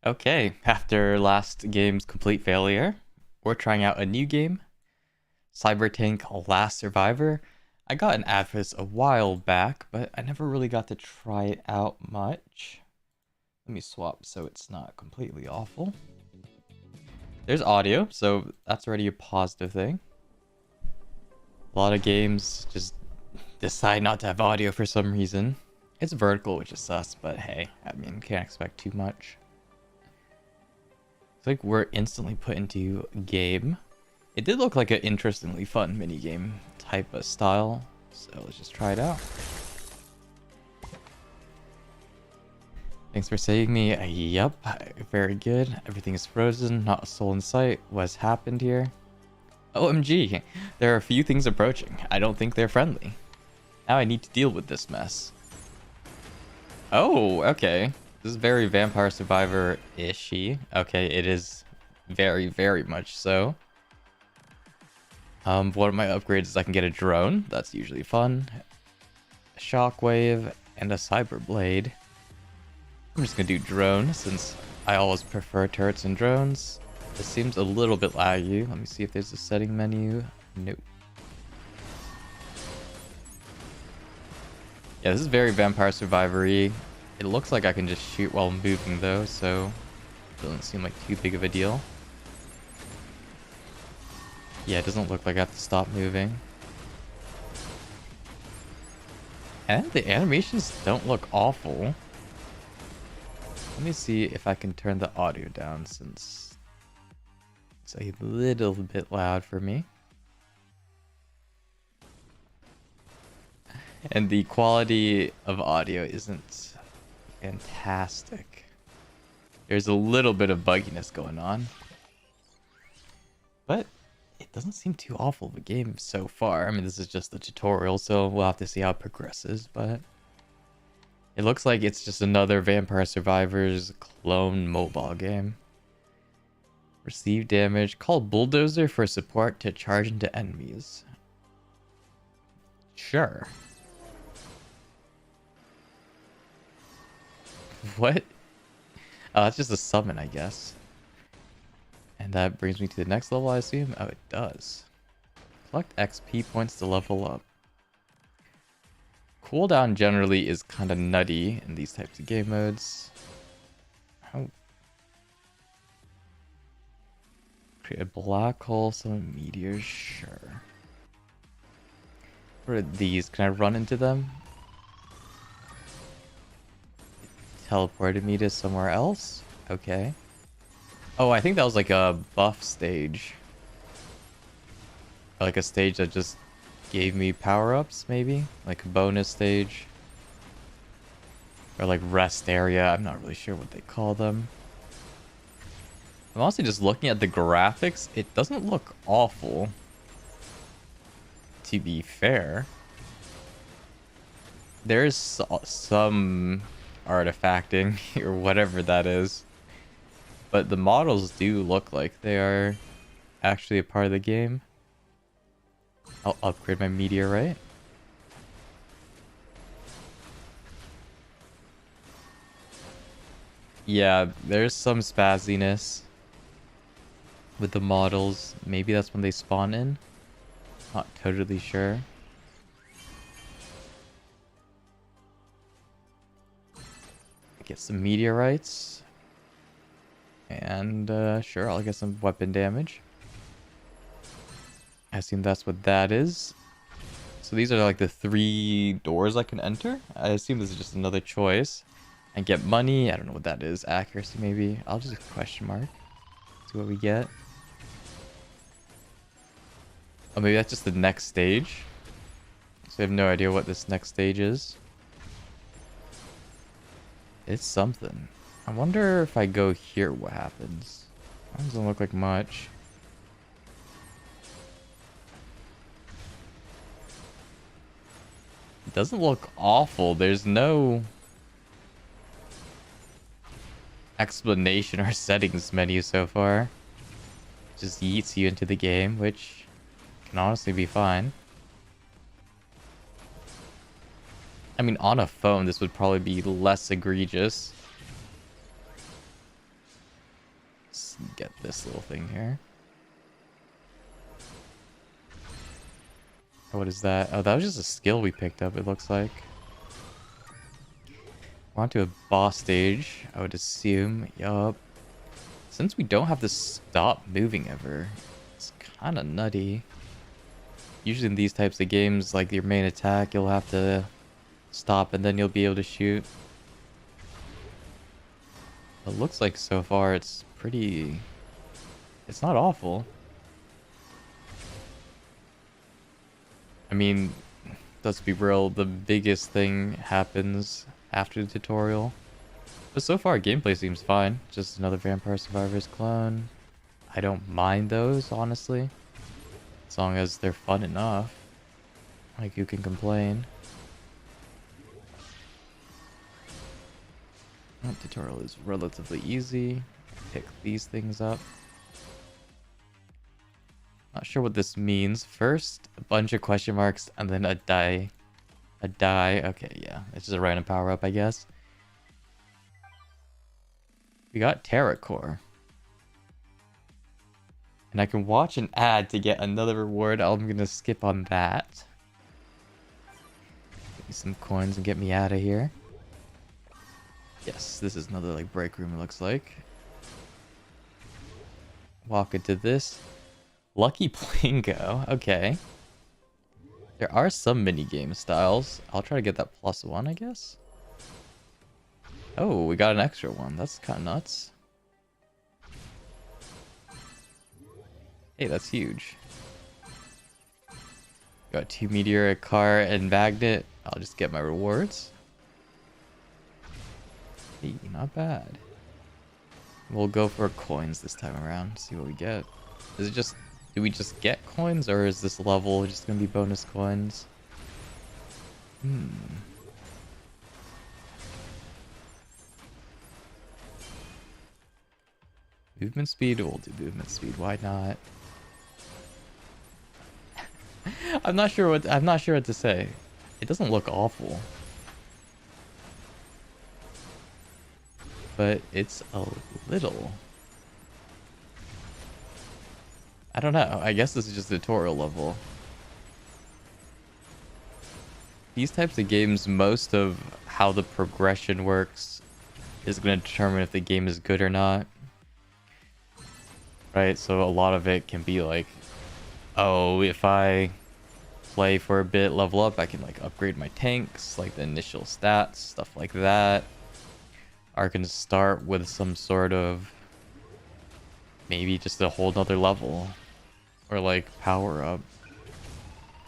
Okay, after last game's complete failure, we're trying out a new game, Cybertank Last Survivor. I got an ad for this a while back, but I never really got to try it out much. Let me swap so it's not completely awful. There's audio, so that's already a positive thing. A lot of games just decide not to have audio for some reason. It's vertical, which is sus, but hey, I mean, can't expect too much. It's like we're instantly put into game. It did look like an interestingly fun minigame type of style, so let's just try it out. Thanks for saving me. Yup, very good. Everything is frozen, not a soul in sight. What's happened here? OMG, there are a few things approaching. I don't think they're friendly. Now I need to deal with this mess. Oh, okay. This is very Vampire Survivor-ishy. Okay, it is very, very much so. One of my upgrades is I can get a drone. That's usually fun. A shockwave and a cyber blade. I'm just gonna do drone since I always prefer turrets and drones. This seems a little bit laggy. Let me see if there's a setting menu. Nope. Yeah, this is very Vampire Survivor-y. It looks like I can just shoot while moving though, so it doesn't seem like too big of a deal. Yeah, it doesn't look like I have to stop moving. And the animations don't look awful. Let me see if I can turn the audio down since it's a little bit loud for me. And the quality of audio isn't fantastic. There's a little bit of bugginess going on. But it doesn't seem too awful of a game so far. I mean, this is just the tutorial, so we'll have to see how it progresses, but it looks like it's just another Vampire Survivors clone mobile game. Receive damage. Call Bulldozer for support to charge into enemies. Sure. What? Oh, that's just a summon, I guess. And that brings me to the next level, I assume? Oh, it does. Collect XP points to level up. Cooldown generally is kind of nutty in these types of game modes. Oh. Create a black hole, some meteors, sure. What are these? Can I run into them? Teleported me to somewhere else? Okay. Oh, I think that was like a buff stage. Like a stage that just gave me power-ups, maybe? Like a bonus stage. Or like rest area. I'm not really sure what they call them. I'm honestly just looking at the graphics. It doesn't look awful. To be fair. There's some artifacting or whatever that is. But the models do look like they are actually a part of the game. I'll upgrade my meteorite. Yeah, there's some spazziness with the models. Maybe that's when they spawn in. Not totally sure. Get some meteorites. And sure, I'll get some weapon damage. I assume that's what that is. So these are like the 3 doors I can enter. I assume this is just another choice. And get money. I don't know what that is. Accuracy maybe. I'll just question mark. See what we get. Oh, maybe that's just the next stage. So I have no idea what this next stage is. It's something. I wonder if I go here, what happens? That doesn't look like much. It doesn't look awful. There's no explanation or settings menu so far. Just yeets you into the game, which can honestly be fine. I mean, on a phone, this would probably be less egregious. Let's get this little thing here. What is that? Oh, that was just a skill we picked up, it looks like. We're on to a boss stage, I would assume. Yup. Since we don't have to stop moving ever, it's kind of nutty. Usually in these types of games, like your main attack, you'll have to stop and then you'll be able to shoot. It looks like so far it's pretty... It's not awful. I mean, let's be real, the biggest thing happens after the tutorial. But so far, gameplay seems fine. Just another Vampire Survivors clone. I don't mind those, honestly. As long as they're fun enough. Like, who can complain? That tutorial is relatively easy. Pick these things up. Not sure what this means. First, a bunch of question marks, and then a die. A die. Okay, yeah. It's just a random power-up, I guess. We got Terra Core. And I can watch an ad to get another reward. I'm gonna skip on that. Get me some coins and get me out of here. Yes, this is another like break room, it looks like. Walk into this. Lucky Plingo. Okay. There are some minigame styles. I'll try to get that +1, I guess. Oh, we got an extra one. That's kind of nuts. Hey, that's huge. Got 2 meteor, a car, and magnet. I'll just get my rewards. Hey, not bad. We'll go for coins this time around. See what we get. Is it just... Do we just get coins, or is this level just gonna be bonus coins? Movement speed? We'll do movement speed. Why not? I'm not sure what to say. It doesn't look awful. But it's a little... I don't know. I guess this is just a tutorial level. These types of games, most of how the progression works is going to determine if the game is good or not. Right? So a lot of it can be like, oh, if I play for a bit, level up, I can like upgrade my tanks, like the initial stats, stuff like that. Or I can start with some sort of maybe just a whole nother level. Or like power up.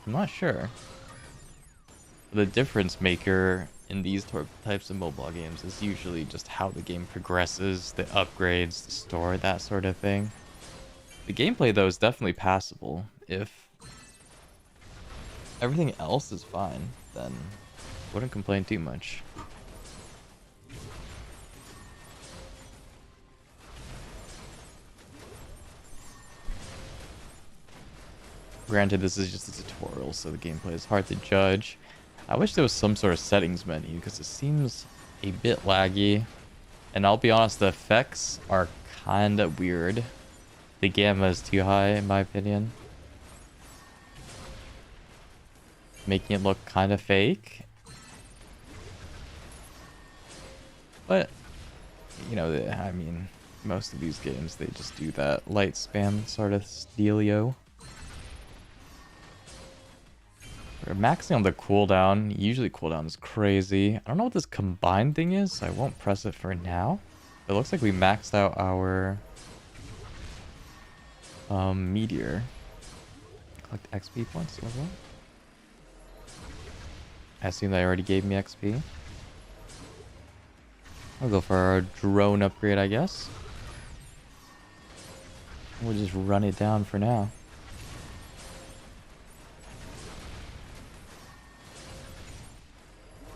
I'm not sure. The difference maker in these types of mobile games is usually just how the game progresses, the upgrades, the story, that sort of thing. The gameplay though is definitely passable. If everything else is fine, then wouldn't complain too much. Granted, this is just a tutorial, so the gameplay is hard to judge. I wish there was some sort of settings menu, because it seems a bit laggy. And I'll be honest, the effects are kind of weird. The gamma is too high, in my opinion. Making it look kind of fake. But, you know, I mean, most of these games, they just do that light spam sort of dealio. We're maxing on the cooldown. Usually cooldown is crazy. I don't know what this combined thing is, so I won't press it for now. It looks like we maxed out our meteor. Collect XP points as well. I assume they already gave me XP. I'll go for our drone upgrade, I guess. We'll just run it down for now.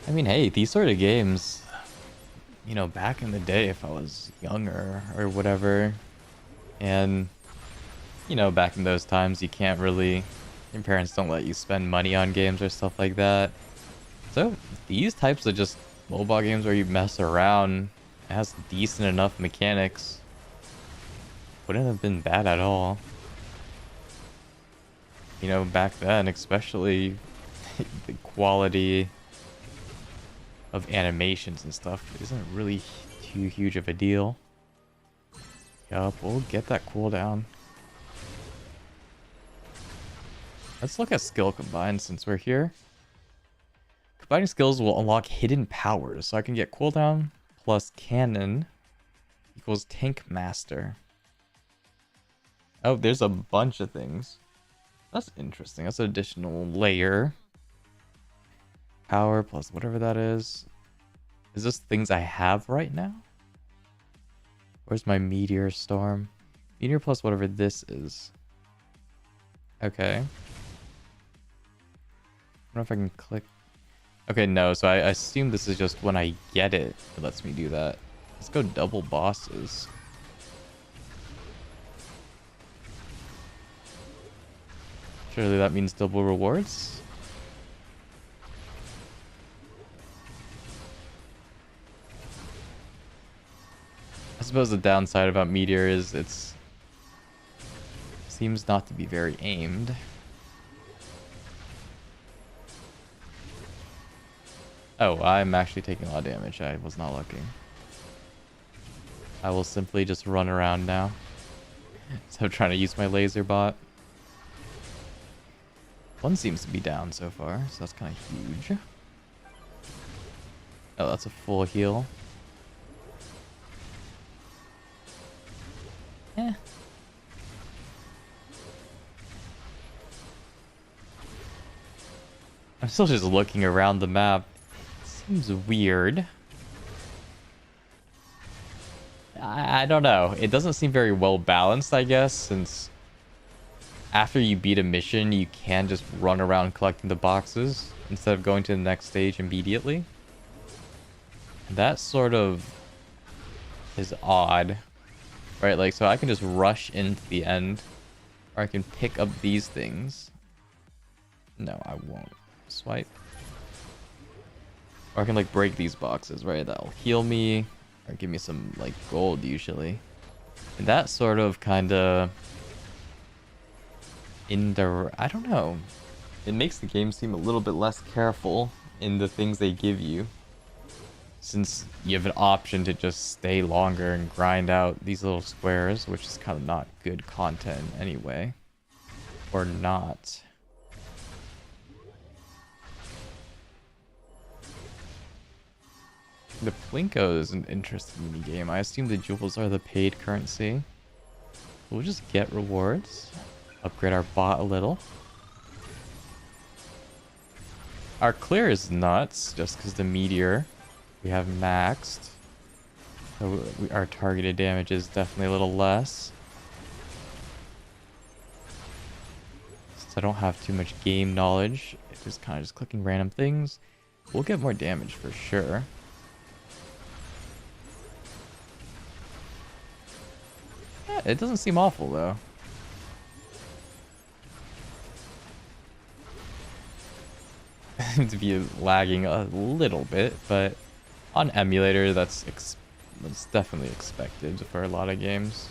I mean, hey, these sort of games, you know, back in the day, if I was younger or whatever, and, you know, back in those times, you can't really, your parents don't let you spend money on games or stuff like that. So these types of just mobile games where you mess around, it has decent enough mechanics. wouldn't have been bad at all. You know, back then, especially the quality of animations and stuff isn't really too huge of a deal. Yup, we'll get that cooldown. Let's look at skill combine since we're here. Combining skills will unlock hidden powers, so I can get cooldown plus cannon equals tank master. Oh, there's a bunch of things. That's interesting. That's an additional layer. Power plus whatever that is. Is this things I have right now? Where's my meteor storm? Meteor plus whatever this is. Okay. I don't know if I can click. Okay, no. So I assume this is just when I get it, it lets me do that. Let's go double bosses. Surely that means double rewards? I suppose the downside about Meteor is it's seems not to be very aimed. Oh, I'm actually taking a lot of damage. I was not looking. I will simply just run around now. So I'm trying to use my laser bot. One seems to be down so far, so that's kind of huge. Oh, that's a full heal. Eh. I'm still just looking around the map. It seems weird. I don't know. It doesn't seem very well balanced, I guess, since after you beat a mission, you can just run around collecting the boxes instead of going to the next stage immediately. That sort of is odd, right? Like, so I can just rush into the end, or I can pick up these things. No, I won't. Swipe. Or I can, like, break these boxes, right? That'll heal me, or give me some, like, gold, usually. And that sort of, kind of... I don't know. It makes the game seem a little bit less careful in the things they give you, since you have an option to just stay longer and grind out these little squares, which is kind of not good content anyway. Or not. The Plinko is an interesting minigame. I assume the jewels are the paid currency. We'll just get rewards. Upgrade our bot a little. Our clear is nuts, just because the meteor we have maxed. So our targeted damage is definitely a little less. Since I don't have too much game knowledge, it's just kind of just clicking random things. We'll get more damage for sure. Yeah, it doesn't seem awful though. To be lagging a little bit, but on emulator that's definitely expected for a lot of games,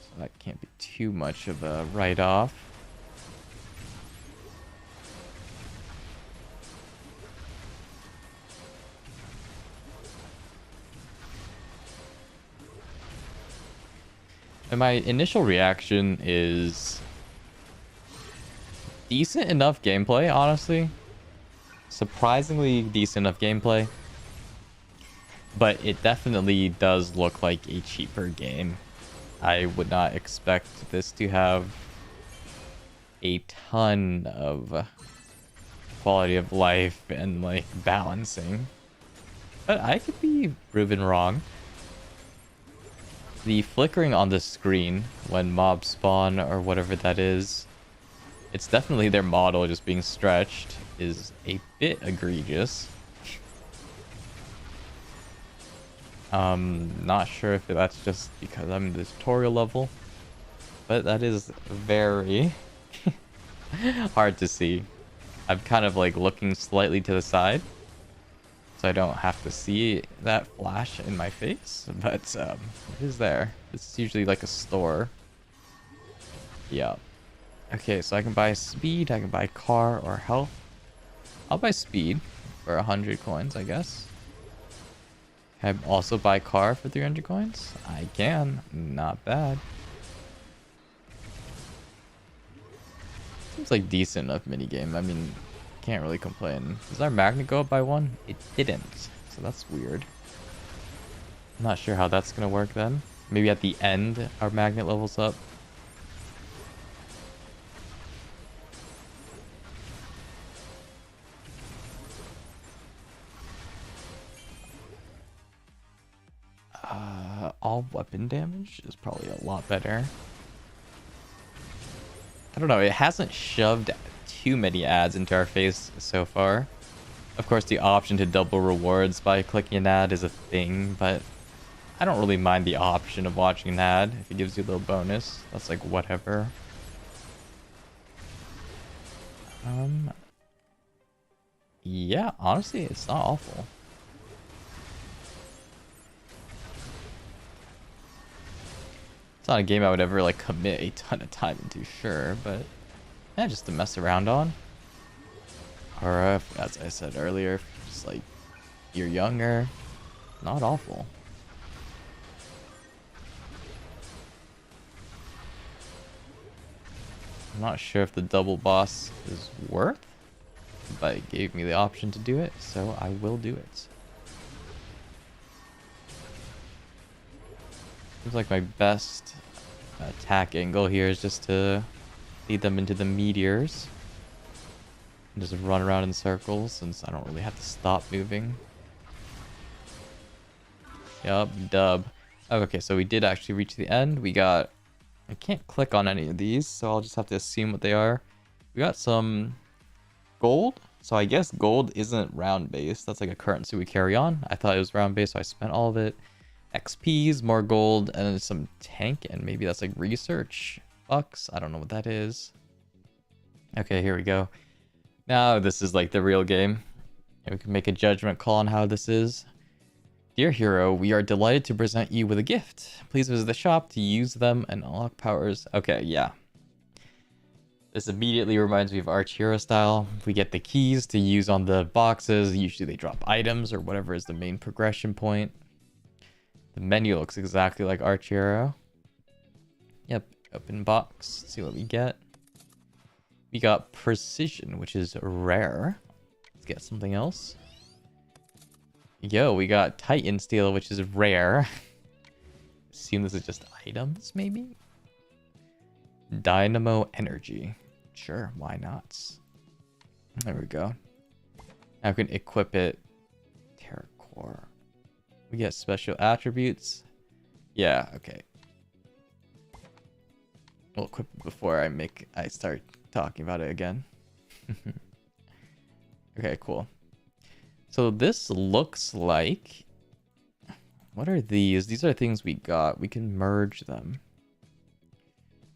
so that can't be too much of a write-off. And my initial reaction is decent enough gameplay, honestly. Surprisingly decent enough gameplay. But it definitely does look like a cheaper game. I would not expect this to have a ton of quality of life and, like, balancing. But I could be proven wrong. The flickering on the screen when mobs spawn or whatever that is, it's definitely their model just being stretched, is a bit egregious. Not sure if that's just because I'm in the tutorial level, but that is very hard to see. I'm kind of like looking slightly to the side so I don't have to see that flash in my face, but it is there. This is usually like a store. Yeah. Okay, so I can buy speed, I can buy car or health. I'll buy speed for 100 coins, I guess. Can I also buy car for 300 coins? I can. Not bad. Seems like decent enough minigame. I mean, can't really complain. Does our magnet go up by 1? It didn't. So that's weird. I'm not sure how that's going to work then. Maybe at the end, our magnet levels up. All weapon damage is probably a lot better. I don't know. It hasn't shoved too many ads into our face so far. Of course, the option to double rewards by clicking an ad is a thing, but I don't really mind the option of watching an ad. If it gives you a little bonus, that's like whatever. Yeah, honestly, it's not awful. It's not a game I would ever like commit a ton of time into, sure, but yeah, just to mess around on. Or as I said earlier, just like you're younger, not awful. I'm not sure if the double boss is worth, but it gave me the option to do it, so I will do it. Seems like my best attack angle here is just to lead them into the meteors. And just run around in circles since I don't really have to stop moving. Yup, dub. Oh, okay, so we did actually reach the end. We got... I can't click on any of these, so I'll just have to assume what they are. We got some gold. So I guess gold isn't round-based. That's like a currency we carry on. I thought it was round-based, so I spent all of it. XPs, more gold, and then some tank, and maybe that's like research bucks. I don't know what that is. Okay, here we go. Now this is like the real game. And we can make a judgment call on how this is. Dear hero, we are delighted to present you with a gift. Please visit the shop to use them and unlock powers. Okay, yeah. This immediately reminds me of Arch Hero style. We get the keys to use on the boxes. Usually they drop items or whatever is the main progression point. The menu looks exactly like Arch Hero. Yep, open box. Let's see what we get. We got Precision, which is rare. Let's get something else. Yo, we got Titan Steel, which is rare. Assume this is just items, maybe? Dynamo Energy. Sure, why not? There we go. Now we can equip it. Terracore. We get special attributes. Yeah, okay. We'll equip it before I start talking about it again. Okay, cool. So this looks like... What are these? These are things we got. We can merge them.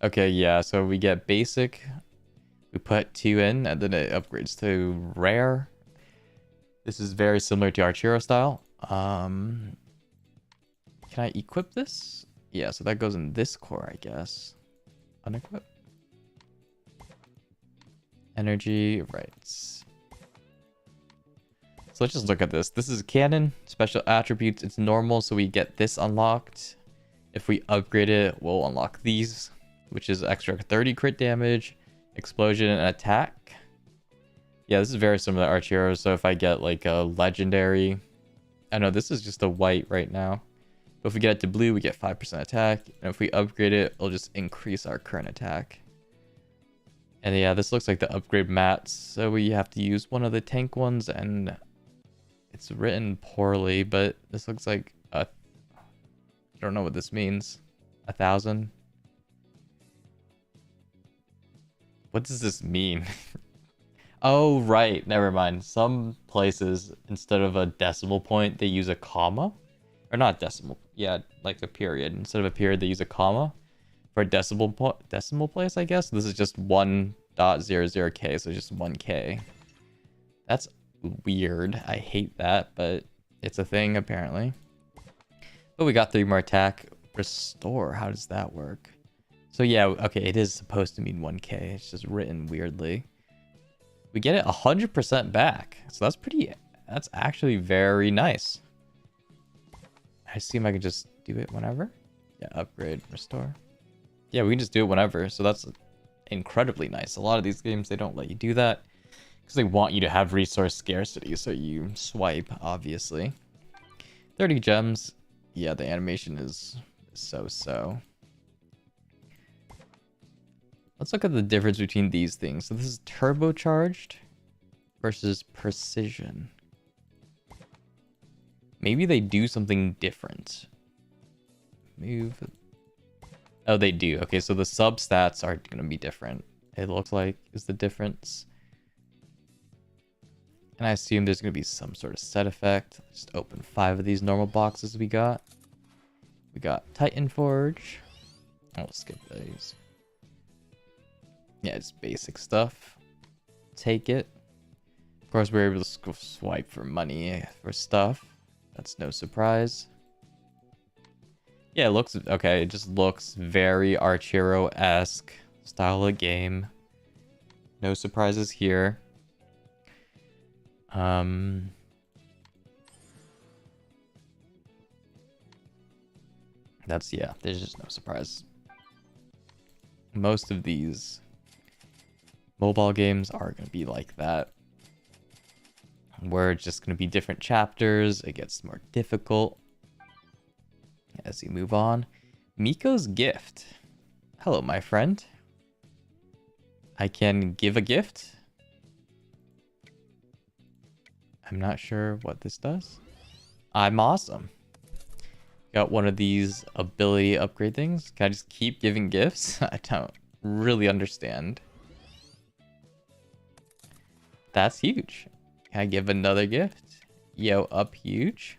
Okay, yeah, so we get basic. We put 2 in, and then it upgrades to rare. This is very similar to Arch Hero style. Can I equip this? Yeah, so that goes in this core, I guess. Unequip. Energy, right. So let's just look at this. This is canon, special attributes. It's normal, so we get this unlocked. If we upgrade it, we'll unlock these, which is extra 30 crit damage, explosion, and attack. Yeah, this is very similar to Arch Hero. So if I get like a legendary, I know this is just a white right now. But if we get it to blue, we get 5% attack. And if we upgrade it, it'll just increase our current attack. And yeah, this looks like the upgrade mats. So we have to use one of the tank ones, and it's written poorly, but this looks like I don't know what this means. 1,000. What does this mean? Oh, right. Never mind. Some places, instead of a decimal point, they use a comma. Or not decimal. Yeah, like a period. Instead of a period, they use a comma. For a decimal place, I guess. This is just 1.00k, so just 1k. That's weird. I hate that, but it's a thing apparently. But we got 3 more attack. Restore, how does that work? So yeah, okay, it is supposed to mean 1k. It's just written weirdly. We get it 100% back. So that's actually very nice. I assume I can just do it whenever. Yeah, upgrade, restore. Yeah, we can just do it whenever. So that's incredibly nice. A lot of these games, they don't let you do that because they want you to have resource scarcity. So you swipe, obviously. 30 gems. Yeah, the animation is so. Let's look at the difference between these things. So this is turbocharged versus precision. Maybe they do something different. Move. Oh, they do. Okay, so the sub stats are going to be different. It looks like is the difference. And I assume there's going to be some sort of set effect. Just open 5 of these normal boxes we got. We got Titan Forge. I'll skip these. Yeah, it's basic stuff. Take it. Of course, we're able to swipe for money for stuff. That's no surprise. Yeah, it looks okay. It just looks very Archero-esque style of game. No surprises here. Yeah, there's just no surprise. Most of these mobile games are going to be like that. Where it's just going to be different chapters. It gets more difficult as you move on. Miko's gift. Hello, my friend. I can give a gift. I'm not sure what this does. I'm awesome. Got one of these ability upgrade things. Can I just keep giving gifts? I don't really understand. That's huge. Can I give another gift? Yo, up huge.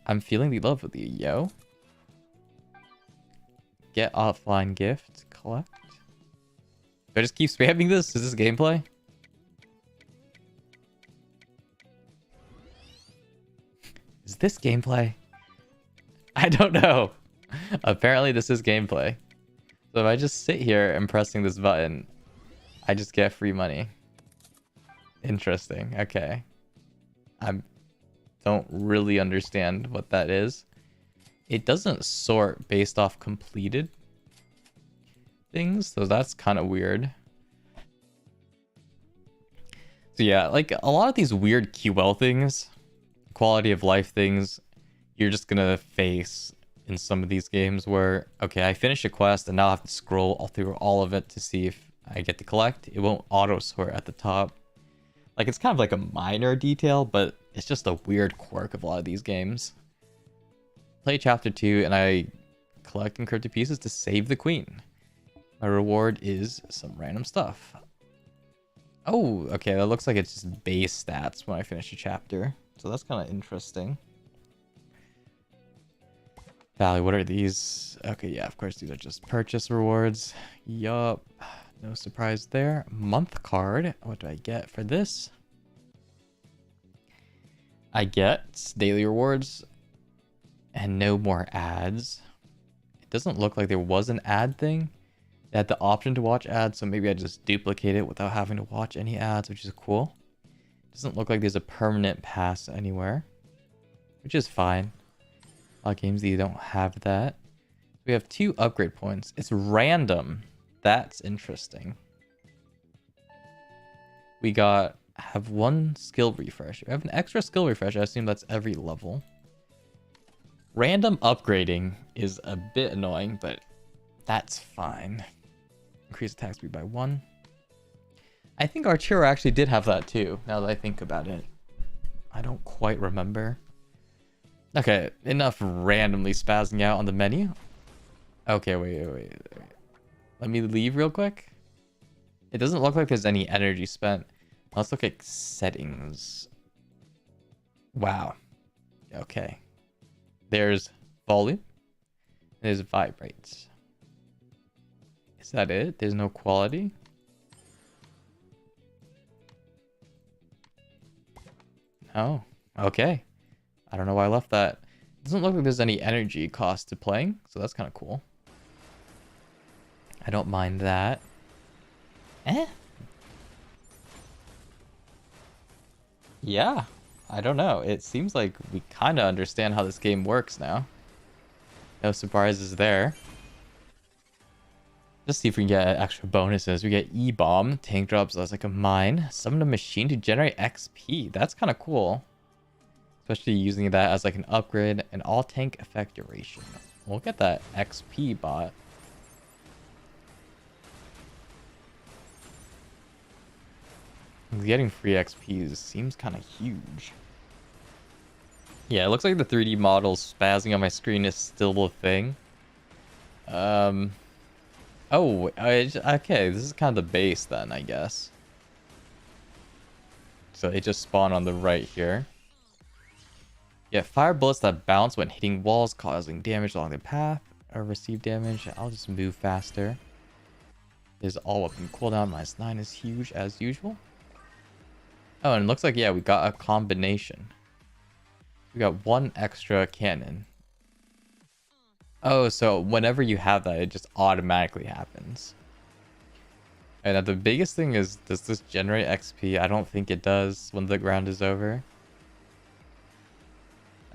I'm feeling the love with you, yo. Get offline gift. Collect. Do I just keep spamming this? Is this gameplay? Is this gameplay? I don't know. Apparently this is gameplay. So if I just sit here and pressing this button, I just get free money. Interesting. Okay. I don't really understand what that is. It doesn't sort based off completed things, so that's kind of weird. So yeah, like a lot of these weird QL things, quality of life things, you're just gonna face in some of these games where, okay, I finish a quest and now I have to scroll all through all of it to see if I get to collect. It won't auto sort at the top. Like, it's kind of like a minor detail, but it's just a weird quirk of a lot of these games. Play chapter 2 and I collect encrypted pieces to save the queen. My reward is some random stuff. Oh, okay, that looks like it's just base stats when I finish a chapter. So that's kind of interesting. Valley, what are these? Okay, yeah, of course, these are just purchase rewards. Yup. No surprise there. Month card. What do I get for this? I get daily rewards and no more ads. It doesn't look like there was an ad thing. They had the option to watch ads, so maybe I just duplicate it without having to watch any ads, which is cool. Doesn't look like there's a permanent pass anywhere, which is fine. A lot of games that you don't have that. We have 2 upgrade points. It's random. That's interesting. We have 1 skill refresh. We have an extra skill refresh. I assume that's every level. Random upgrading is a bit annoying, but that's fine. Increase attack speed by 1. I think Archero actually did have that too, now that I think about it. I don't quite remember. Okay, enough randomly spazzing out on the menu. Okay, wait. Let me leave real quick. It doesn't look like there's any energy spent. Let's look at settings. Wow. Okay. There's volume. There's vibrates. Is that it? There's no quality? Oh, okay. I don't know why I left that. Doesn't look like there's any energy cost to playing, so that's kind of cool. I don't mind that. Eh? Yeah. I don't know. It seems like we kind of understand how this game works now. No surprises there. Let's see if we can get extra bonuses. We get E-Bomb. Tank drops as like a mine. Summon a machine to generate XP. That's kind of cool. Especially using that as like an upgrade. And all tank effect duration. We'll get that XP bot. Getting free XP seems kind of huge. Yeah, it looks like the 3D model spazzing on my screen is still a thing. Oh, okay, this is kind of the base then, I guess. So it just spawned on the right here. Yeah, fire bullets that bounce when hitting walls, causing damage along the path, or receive damage. I'll just move faster. Is all weapon cooldown -9 is huge as usual. Oh, and it looks like, yeah, we got a combination. We got one extra cannon. Oh, so whenever you have that, it just automatically happens. And the biggest thing is, does this generate XP? I don't think it does when the ground is over.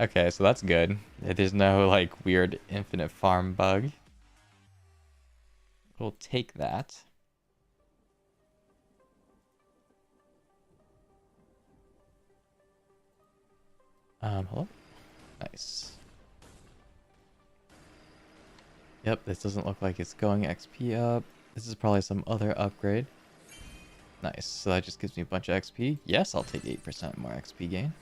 Okay, so that's good. There's no, like, weird infinite farm bug. We'll take that. Hello? Nice. Yep, this doesn't look like it's going XP up. This is probably some other upgrade. Nice, so that just gives me a bunch of XP. Yes, I'll take 8% more XP gain.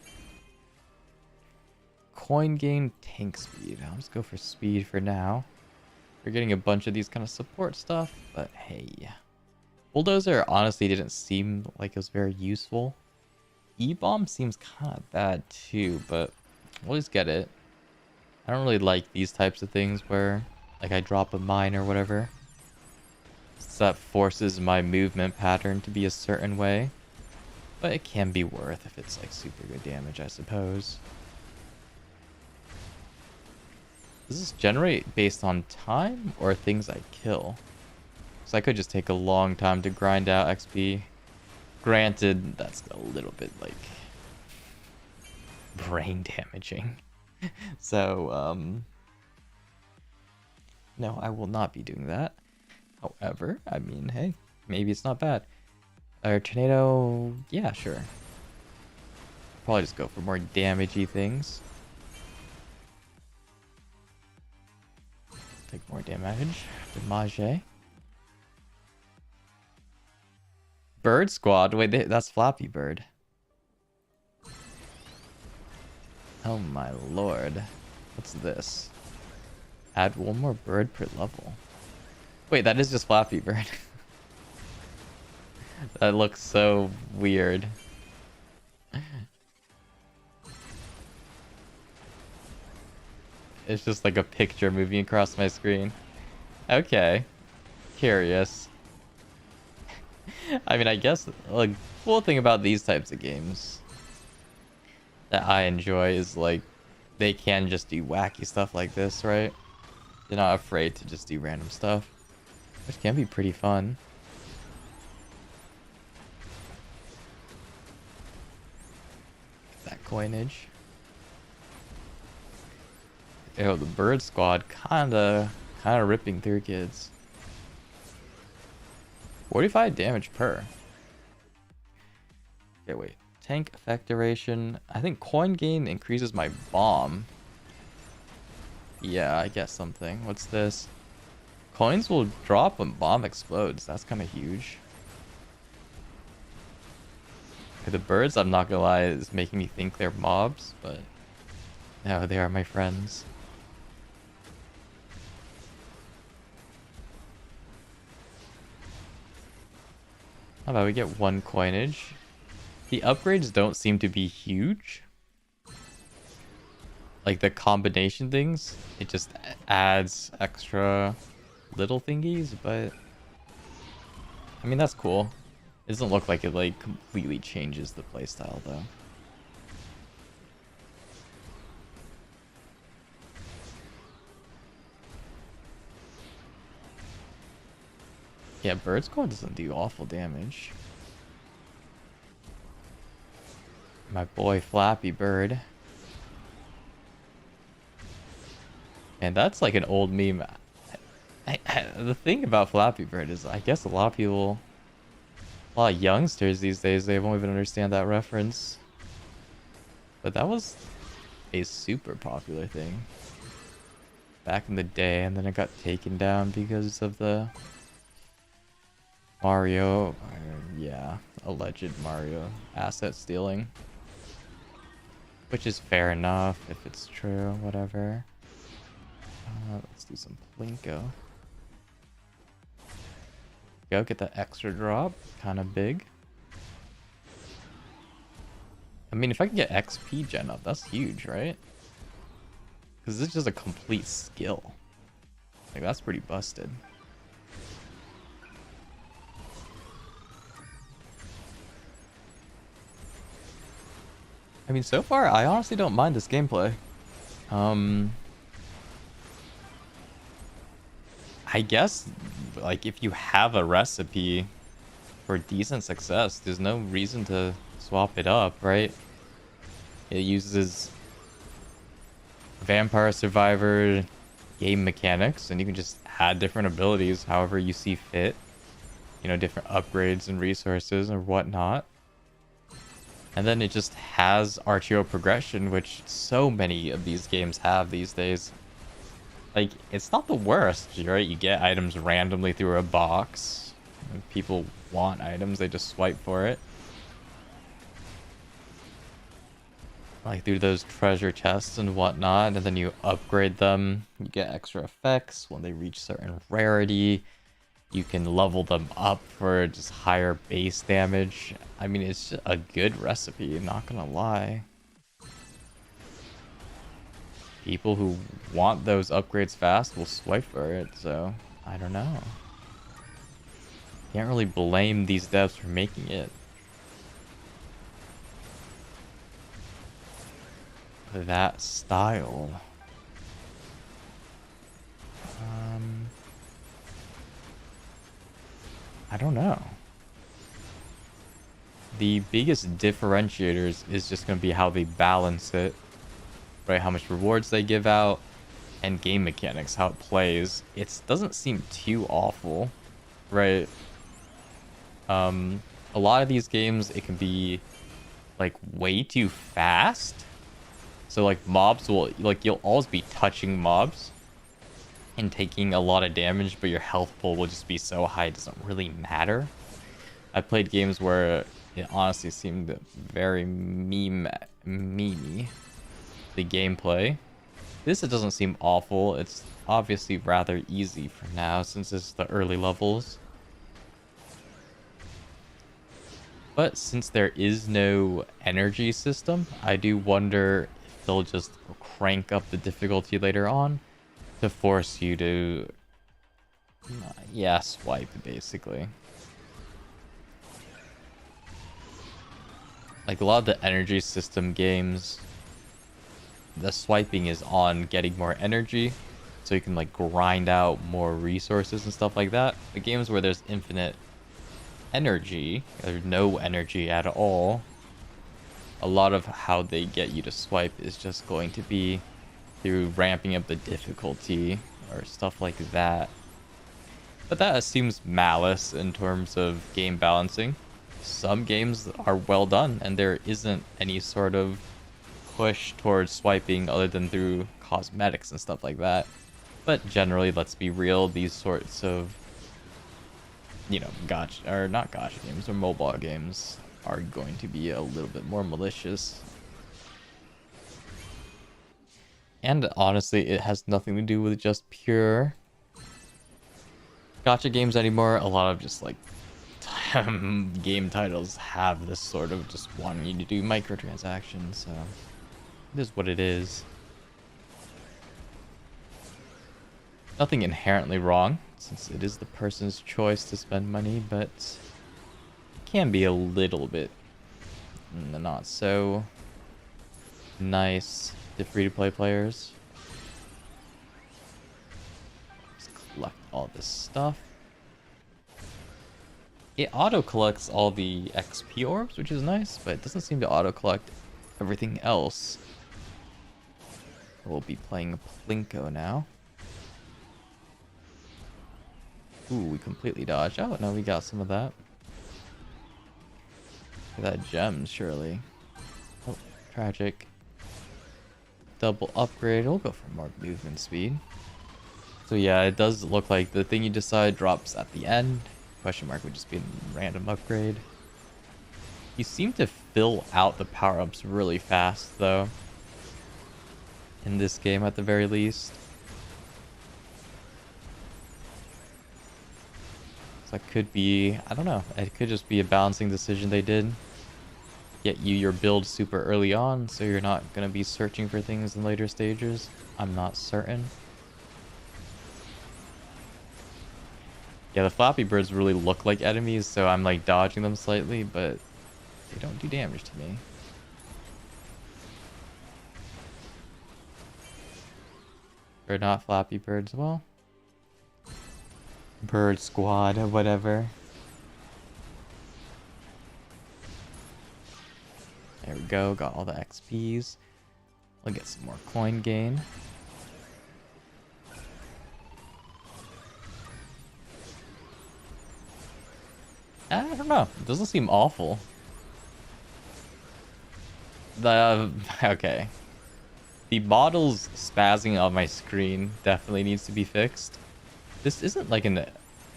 Coin gain, tank speed. I'll just go for speed for now. We're getting a bunch of these kind of support stuff, but hey. Bulldozer honestly didn't seem like it was very useful. E-Bomb seems kind of bad too, but we'll just get it. I don't really like these types of things where like I drop a mine or whatever. So that forces my movement pattern to be a certain way. But it can be worth if it's like super good damage, I suppose. Does this generate based on time or things I kill? So I could just take a long time to grind out XP. Granted, that's a little bit like brain damaging. So, no, I will not be doing that. However, I mean, hey, maybe it's not bad. Tornado, yeah, sure. Probably just go for more damagey things. Take more damage. Damage. Bird Squad? Wait, that's Flappy Bird. Oh my lord. What's this? Add one more bird per level. Wait, that is just Flappy Bird. That looks so weird. It's just like a picture moving across my screen. Okay. Curious. I mean, I guess like cool thing about these types of games that I enjoy is like they can just do wacky stuff like this, right? They're not afraid to just do random stuff, which can be pretty fun. That coinage. Ew, the bird squad kinda ripping through kids. 45 damage per. Okay, wait. Tank effect duration. I think coin gain increases my bomb. Yeah, I guess something. What's this? Coins will drop when bomb explodes. That's kind of huge. Okay, the birds, I'm not gonna lie, is making me think they're mobs, but no, they are my friends. How about we get one coinage? The upgrades don't seem to be huge. Like the combination things, it just adds extra little thingies, but I mean, that's cool. It doesn't look like it like completely changes the playstyle though. Yeah, Bird's Core doesn't do awful damage. My boy Flappy Bird. And that's like an old meme. The thing about Flappy Bird is I guess a lot of people, a lot of youngsters these days, they won't even understand that reference. But that was a super popular thing back in the day, and then it got taken down because of the Mario, yeah, alleged Mario asset stealing. Which is fair enough if it's true, whatever. Let's do some Plinko. Go get that extra drop, kind of big. I mean, if I can get XP gen up, that's huge, right? Because this is just a complete skill. Like, that's pretty busted. I mean, so far, I honestly don't mind this gameplay. I guess, like, if you have a recipe for decent success, there's no reason to swap it up, right? It uses Vampire Survivor game mechanics, and you can just add different abilities however you see fit. You know, different upgrades and resources or whatnot. And then it just has RTO progression, which so many of these games have these days. Like, it's not the worst, right? You get items randomly through a box. When people want items, they just swipe for it. Like, through those treasure chests and whatnot, and then you upgrade them. You get extra effects when they reach certain rarity. You can level them up for just higher base damage. I mean, it's just a good recipe, not gonna lie. People who want those upgrades fast will swipe for it, so I don't know. Can't really blame these devs for making it. That style. I don't know. The biggest differentiators is just going to be how they balance it, right? How much rewards they give out, and game mechanics, how it plays. It doesn't seem too awful, right? A lot of these games, it can be like way too fast. So like mobs will, like, you'll always be touching mobs and taking a lot of damage, but your health pool will just be so high it doesn't really matter. I played games where it honestly seemed very memey, the gameplay. This, it doesn't seem awful. It's obviously rather easy for now since it's the early levels. But since there is no energy system, I do wonder if they'll just crank up the difficulty later on to force you to, yeah, swipe, basically. Like, a lot of the energy system games, the swiping is on getting more energy, so you can, like, grind out more resources and stuff like that. The games where there's infinite energy, or no energy at all, a lot of how they get you to swipe is just going to be through ramping up the difficulty or stuff like that. But that assumes malice in terms of game balancing. Some games are well done and there isn't any sort of push towards swiping other than through cosmetics and stuff like that. But generally, let's be real, these sorts of, you know, gacha, or not gacha games, or mobile games are going to be a little bit more malicious. And honestly, it has nothing to do with just pure gacha games anymore. A lot of just like game titles have this sort of just wanting you to do microtransactions, so it is what it is. Nothing inherently wrong, since it is the person's choice to spend money, but it can be a little bit not so nice to free-to-play players. Let's collect all this stuff. It auto collects all the XP orbs, which is nice, but it doesn't seem to auto collect everything else. We'll be playing Plinko now. Ooh, we completely dodged. Oh, no, we got some of that. That gem, surely. Oh, tragic. Double upgrade. We'll go for more movement speed. So yeah, it does look like the thing you decide drops at the end. Question mark would just be a random upgrade. You seem to fill out the power-ups really fast, though. In this game, at the very least. So that could be, I don't know, it could just be a balancing decision they did. Get you your build super early on, so you're not going to be searching for things in later stages. I'm not certain. Yeah, the Flappy Birds really look like enemies, so I'm like dodging them slightly, but they don't do damage to me. They're not Flappy Birds, well. Bird Squad, or whatever. There we go, got all the XPs. We'll get some more coin gain. I don't know, it doesn't seem awful. Okay. The models spazzing on my screen definitely needs to be fixed. This isn't like an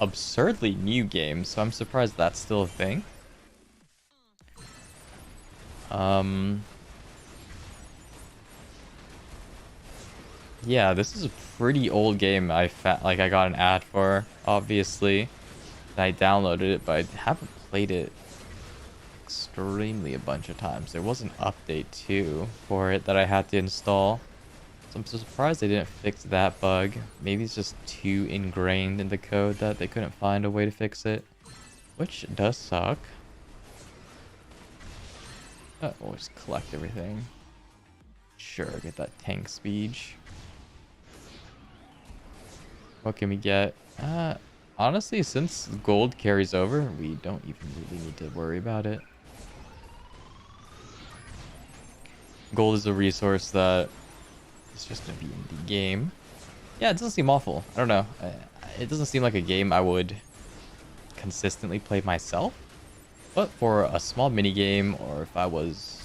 absurdly new game, so I'm surprised that's still a thing. Yeah, this is a pretty old game. I got an ad for, obviously. I downloaded it, but I haven't played it extremely a bunch of times. There was an update too for it that I had to install. So I'm so surprised they didn't fix that bug. Maybe it's just too ingrained in the code that they couldn't find a way to fix it. Which does suck. We'll just collect everything. Sure, get that tank speed. What can we get? Honestly, since gold carries over, we don't even really need to worry about it. Gold is a resource that is just going to be in the game. Yeah, it doesn't seem awful. I don't know. It doesn't seem like a game I would consistently play myself. But for a small mini game, or if I was,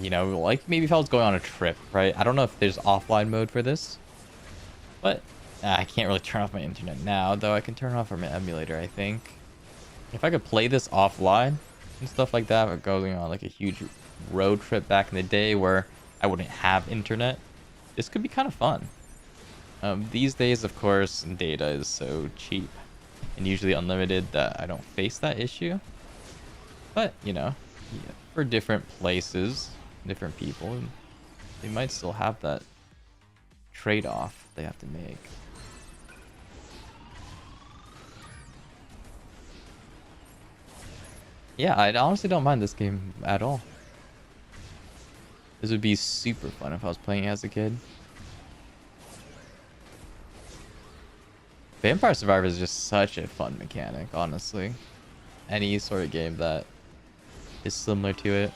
you know, like maybe if I was going on a trip, right? I don't know if there's offline mode for this, but I can't really turn off my internet now, though I can turn off from my emulator, I think. If I could play this offline and stuff like that, or going on like a huge road trip back in the day where I wouldn't have internet, this could be kind of fun. These days, of course, data is so cheap and usually unlimited that I don't face that issue. But, you know, yeah, for different places, different people, they might still have that trade-off they have to make. Yeah, I honestly don't mind this game at all. This would be super fun if I was playing as a kid. Vampire Survivors is just such a fun mechanic, honestly. Any sort of game that is similar to it.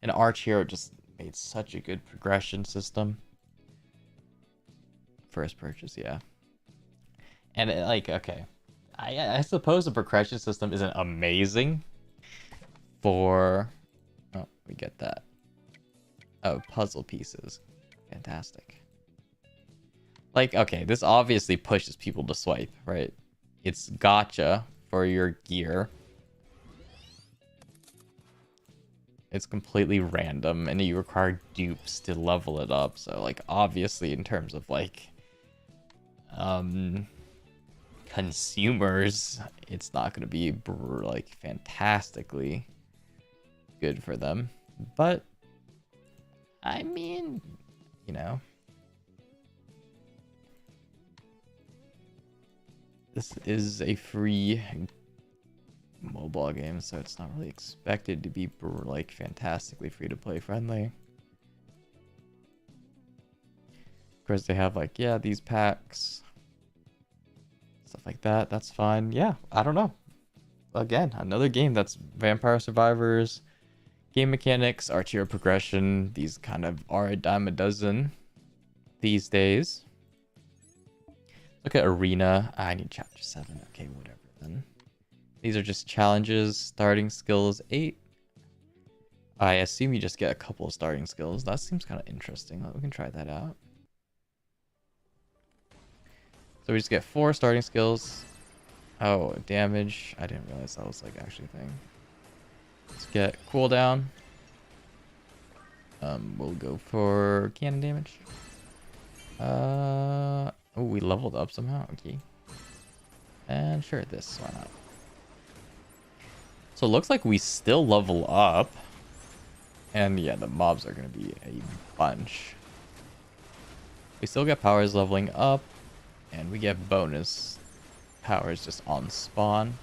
And Arch Hero just made such a good progression system. First purchase, yeah. And like, okay. I suppose the progression system isn't amazing for... Oh, we get that. Oh, puzzle pieces. Fantastic. Like, okay, this obviously pushes people to swipe, right? It's gacha for your gear. It's completely random, and you require dupes to level it up. So, like, obviously, in terms of, like, consumers, it's not going to be, like, fantastically good for them. But, I mean, you know... This is a free mobile game, so it's not really expected to be like fantastically free to play friendly. Of course, they have like, yeah, these packs. stuff like that. That's fine. Yeah, I don't know. Again, another game that's Vampire Survivors. Game mechanics, arterial progression, these kind of are a dime a dozen these days. Look at Arena. I need chapter 7. Okay, whatever then. These are just challenges. Starting skills 8. I assume you just get a couple of starting skills. That seems kind of interesting. We can try that out. So we just get 4 starting skills. Oh, damage. I didn't realize that was like actually a thing. Let's get cooldown. We'll go for cannon damage. Oh, we leveled up somehow. Okay. And sure, this. Why not? So it looks like we still level up. And yeah, the mobs are going to be a bunch. We still get powers leveling up. And we get bonus powers just on spawn.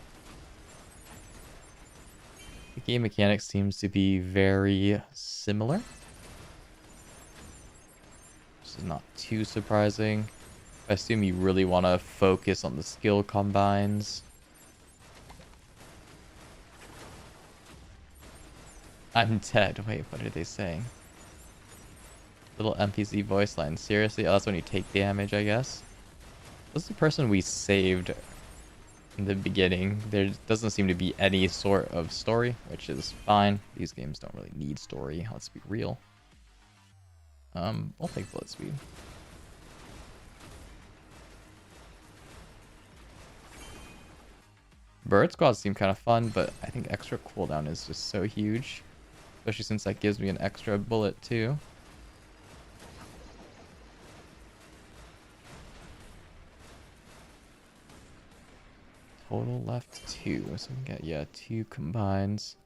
The game mechanics seems to be very similar. This is not too surprising. I assume you really want to focus on the skill combines. I'm dead. Wait, what are they saying? Little NPC voice line. Seriously? Oh, that's when you take damage, I guess. This is the person we saved in the beginning. There doesn't seem to be any sort of story, which is fine. These games don't really need story. Let's be real. I'll take bullet speed. Bird squads seem kind of fun, but I think extra cooldown is just so huge. Especially since that gives me an extra bullet too. Total left 2. So we can get, yeah, 2 combines.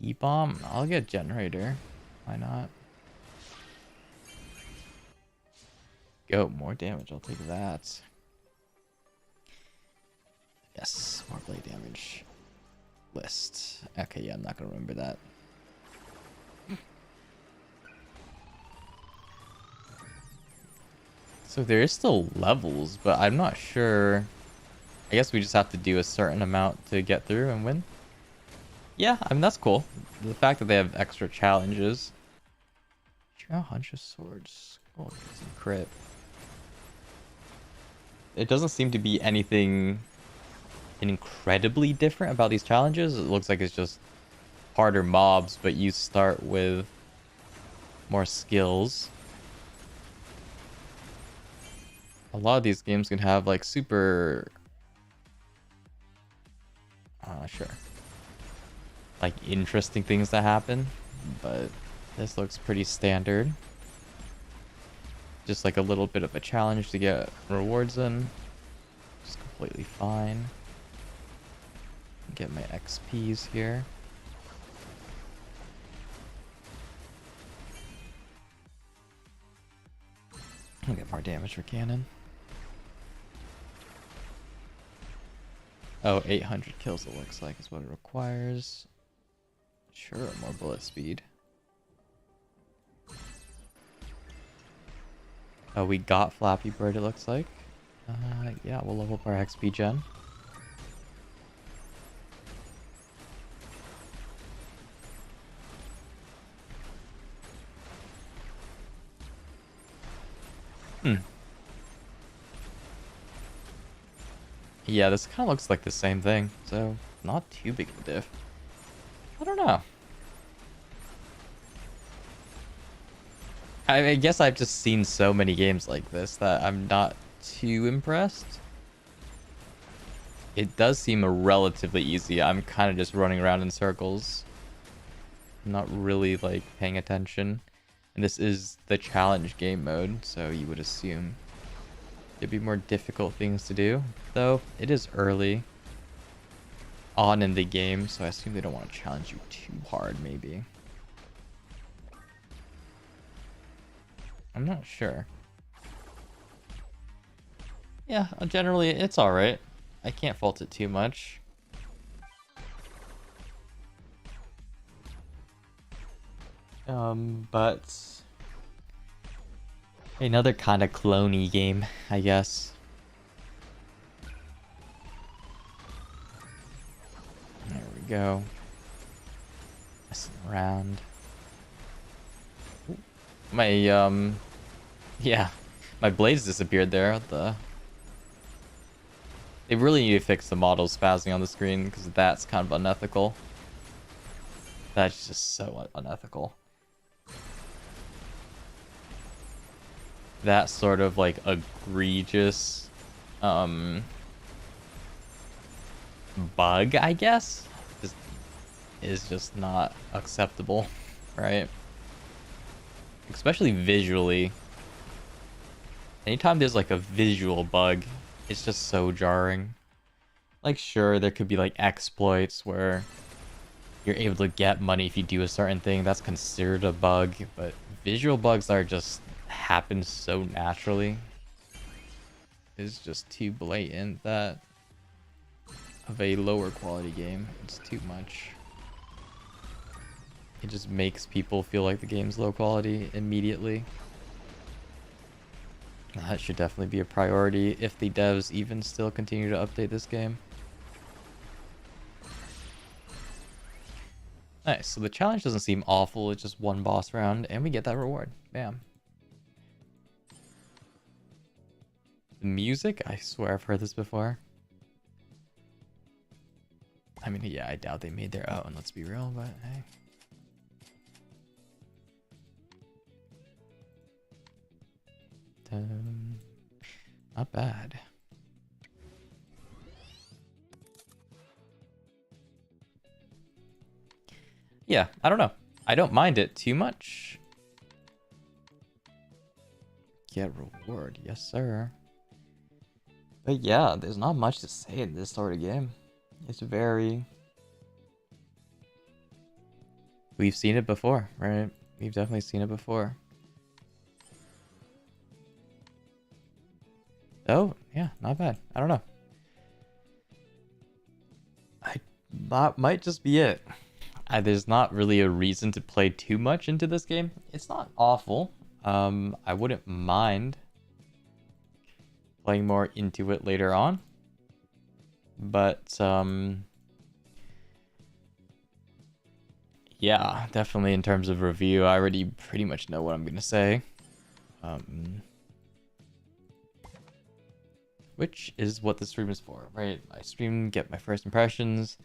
E-bomb? I'll get generator. Why not? Go, more damage. I'll take that. Yes, more blade damage. List. Okay, yeah, I'm not gonna remember that. So there is still levels, but I'm not sure. I guess we just have to do a certain amount to get through and win. Yeah, I mean, that's cool. The fact that they have extra challenges. Draw a hunch of swords. Oh, some crit. It doesn't seem to be anything incredibly different about these challenges. It looks like it's just harder mobs, but you start with more skills. A lot of these games can have like super... sure. Like interesting things that happen, but this looks pretty standard. Just like a little bit of a challenge to get rewards in. Just completely fine. Get my XPs here. I'll get more damage for cannon. Oh, 800 kills it looks like is what it requires. Sure, more bullet speed. Oh, we got Flappy Bird it looks like. Yeah, we'll level up our XP gen. Yeah, this kind of looks like the same thing, so not too big of a diff. I don't know. I guess I've just seen so many games like this that I'm not too impressed. It does seem relatively easy. I'm kind of just running around in circles. I'm not really like paying attention. And this is the challenge game mode, so you would assume there'd be more difficult things to do. Though, it is early on in the game, so I assume they don't want to challenge you too hard, maybe. I'm not sure. Yeah, generally, it's alright. I can't fault it too much. But... another kind of clone-y game, I guess. go. Messing around. Ooh. My, yeah. My blades disappeared there. What the... They really need to fix the models spazzing on the screen, because that's kind of unethical. That's just so unethical. That sort of, like, egregious, bug, I guess, is just not acceptable, right? Especially visually. Anytime there's, like, a visual bug, it's just so jarring. Like, sure, there could be, like, exploits where you're able to get money if you do a certain thing. That's considered a bug, but visual bugs are just happen so naturally. It's just too blatant that of a lower quality game. It's too much. It just makes people feel like the game's low quality immediately. That should definitely be a priority if the devs even still continue to update this game. Nice, so the challenge doesn't seem awful, it's just one boss round, and we get that reward. Bam. The music? I swear I've heard this before. I mean, yeah, I doubt they made their own, let's be real, but hey. Not bad. Yeah, I don't know. I don't mind it too much. Get reward, yes sir. But yeah, there's not much to say in this sort of game. It's very... We've seen it before, right? We've definitely seen it before. Oh, yeah, not bad. I don't know. That might just be it. There's not really a reason to play too much into this game. It's not awful. I wouldn't mind playing more into it later on. But, yeah, definitely in terms of review, I already pretty much know what I'm going to say. Which is what the stream is for, right? I stream, get my first impressions,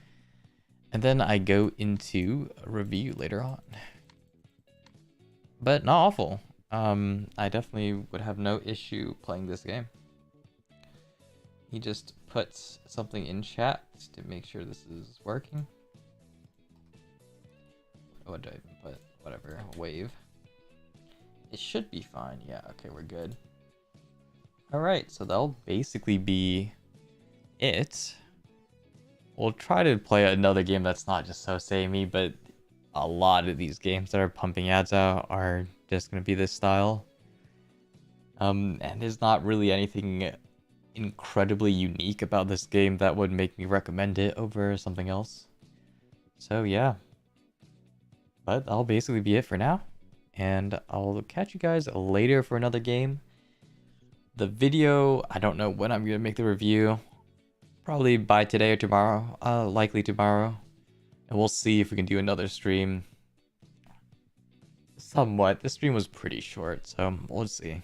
and then I go into a review later on. But not awful. I definitely would have no issue playing this game. He just puts something in chat to make sure this is working. What do I even put? Whatever, wave. It should be fine. Yeah, okay, we're good. Alright, so that'll basically be it. We'll try to play another game that's not just so samey, but a lot of these games that are pumping ads out are just going to be this style. And there's not really anything incredibly unique about this game that would make me recommend it over something else. So yeah. But that'll basically be it for now. And I'll catch you guys later for another game. The video, I don't know when I'm going to make the review. Probably by today or tomorrow. Likely tomorrow. And we'll see if we can do another stream. Somewhat. The stream was pretty short, so we'll see.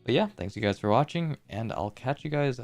But yeah, thanks you guys for watching, and I'll catch you guys